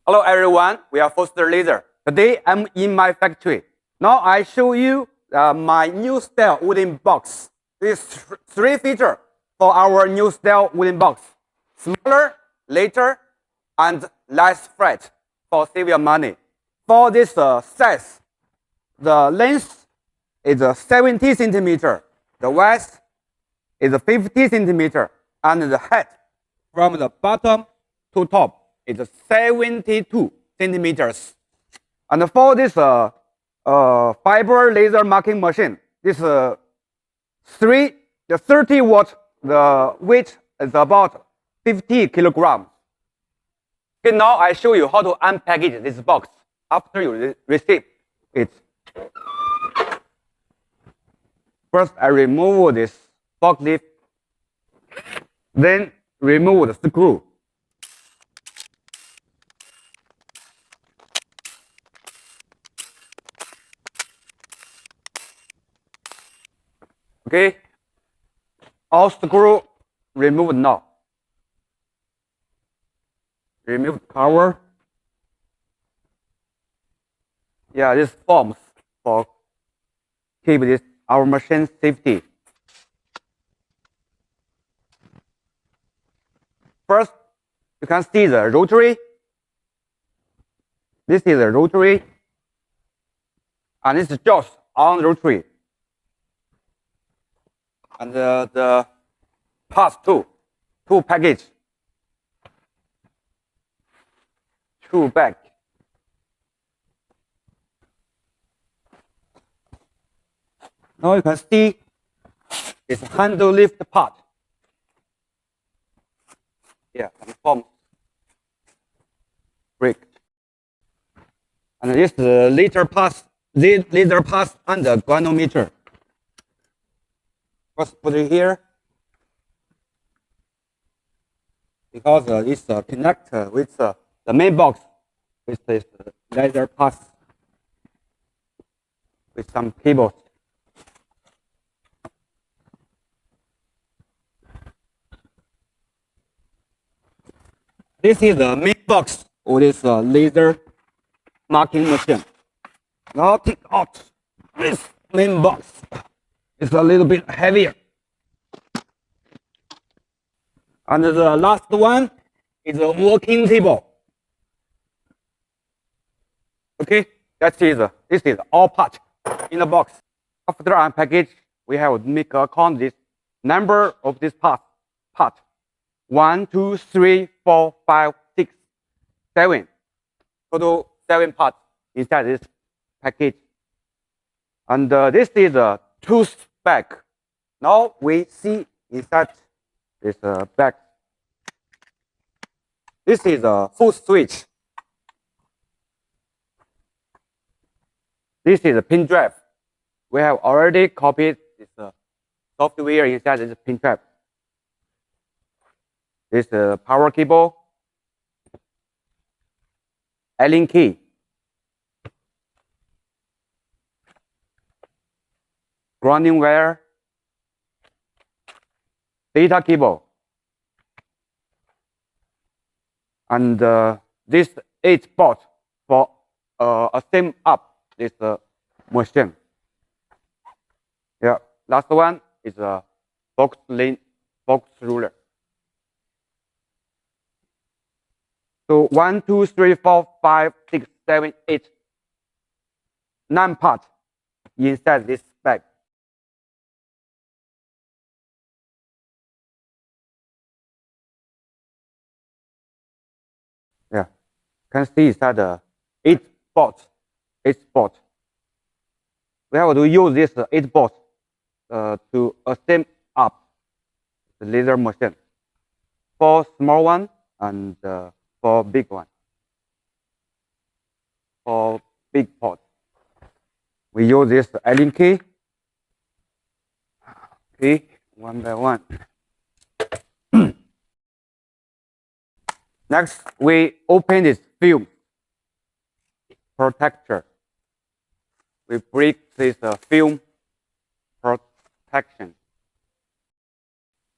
Hello everyone, we are Foster Laser. Today I'm in my factory. Now I show you my new style wooden box. These three features for our new style wooden box. Smaller, lighter, and less flat for save your money. For this size, the length is 70 centimeter. The width is 50 centimeter. And the height from the bottom to top is 72 centimeters. And for this fiber laser marking machine, this the 30 watt, the weight is about 50 kilograms. Okay, now I show you how to unpackage this box after you receive it. First, I remove this box lid, then remove the screw. Okay, all screw removed now. Remove cover. Yeah, this forms for keep this our machine safety. First, you can see the rotary. This is a rotary, and this is just on rotary. And the parts two package, two bag. Now you can see this handle lift part. Yeah, and form brake. And this laser pass and the granometer. First put it here because it's connect with the main box with this laser pass with some cables. This is the main box of this laser marking machine. Now take out this main box. It's a little bit heavier. And the last one is a working table. Okay, this is all part in the box. After unpackage, we have to make a count this number of this part. 1, 2, 3, 4, 5, 6, 7. Total 7 parts inside this package. And this is a tooth bag. Now we see inside this bag. This is a full switch. This is a pin drive. We have already copied this software inside this pin drive. This power cable, Allen key, grounding wire, data cable, and this 8 bolt for assemble up this machine. Yeah, last one is a box ruler. So 1, 2, 3, 4, 5, 6, 7, 8, 9 parts inside this bag. Yeah, can see inside the 8 bolts. We have to use this 8 bolts to assemble up the laser machine. For small one and for big one. For big pot, we use this Allen key. Okay, one by one. Next, we open this film protector. We break this film protection.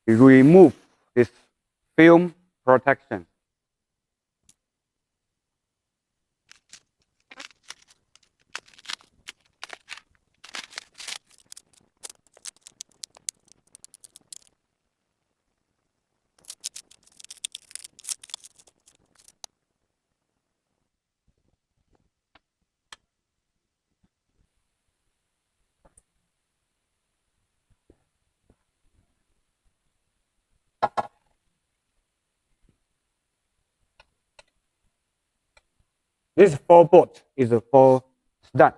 We remove this film protection. This 4 bolt is for stand.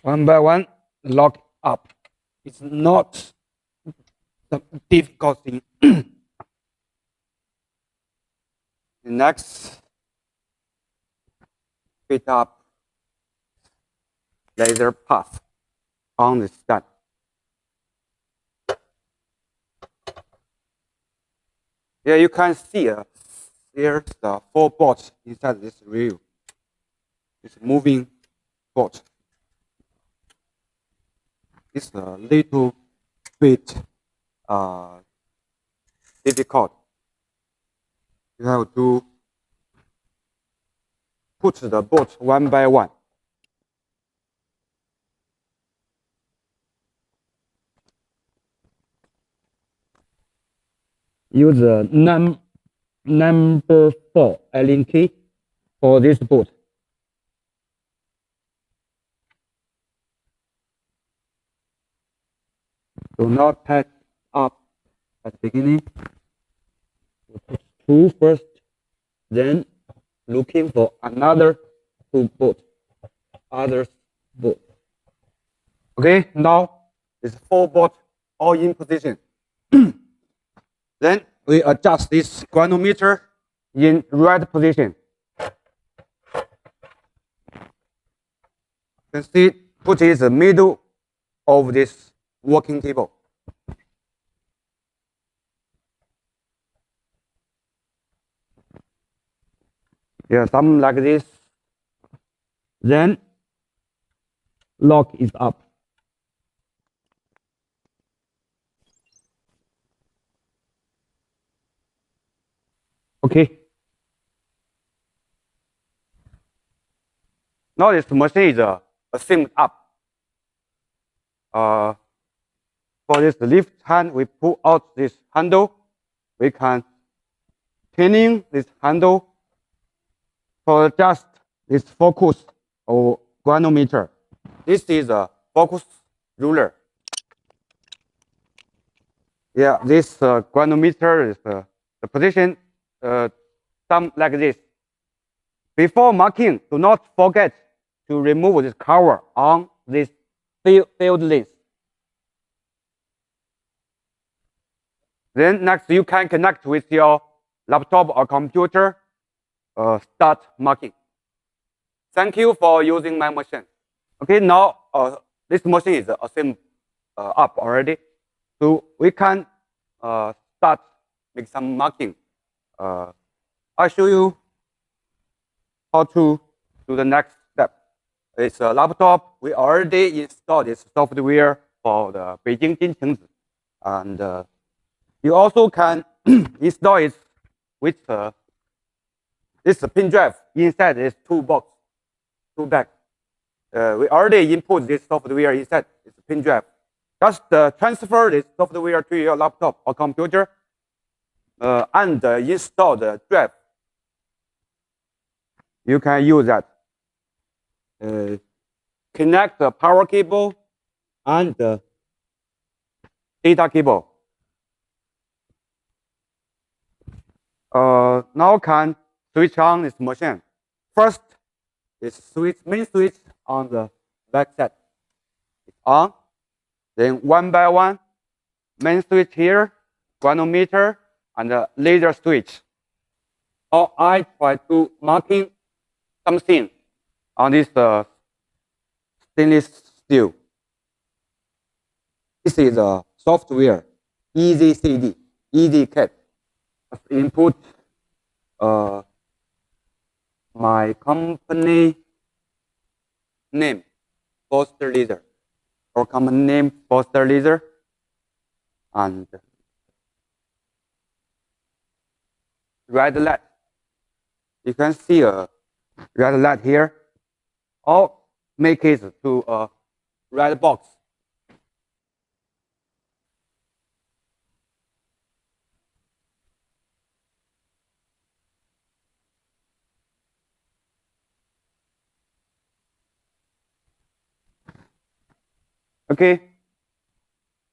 One by one, lock up. It's not the difficult thing. Next, fit up laser path on the stand. Here you can see here's the 4 bolts inside this reel. It's moving bolt. It's a little bit difficult. You have to put the bolt one by one. Use the number 4 Allen key for this bolt. Do not pack up at the beginning. You put 2 first, then looking for another 2 bolt, others bolt. Okay, now it's 4 bolt all in position. Then we adjust this granometer in right position. You can see put it in the middle of this working table. Yeah, something like this. Then lock is up. Okay. Now this machine is assembled up. For this lift hand, we pull out this handle. We can turning this handle to adjust this focus or granometer. This is a focus ruler. Yeah, this granometer is the position some like this. Before marking, do not forget to remove this cover on this field lens. Then next, you can connect with your laptop or computer, start marking. Thank you for using my machine. Okay, now this machine is assembled up already. So we can start make some marking. I'll show you how to do the next step. It's a laptop. We already installed this software for the Beijing Jinchengzi. And you also can install it with this pin drive inside this two bag. We already input this software inside this pin drive. Just transfer this software to your laptop or computer and install the drive. You can use that. Connect the power cable and the data cable. Now can switch on this machine. First, is main switch on the back side. It's on. Then one by one, main switch here, granometer, and the laser switch. Now I try to marking something on this stainless steel. This is a software, Easy CD, Easy Cat. Input my company name, Foster Laser, or company name, Foster Laser, and red light. You can see a red light here. Or make it to a red box. Okay.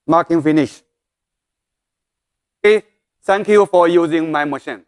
Marking finish. Okay, thank you for using my machine.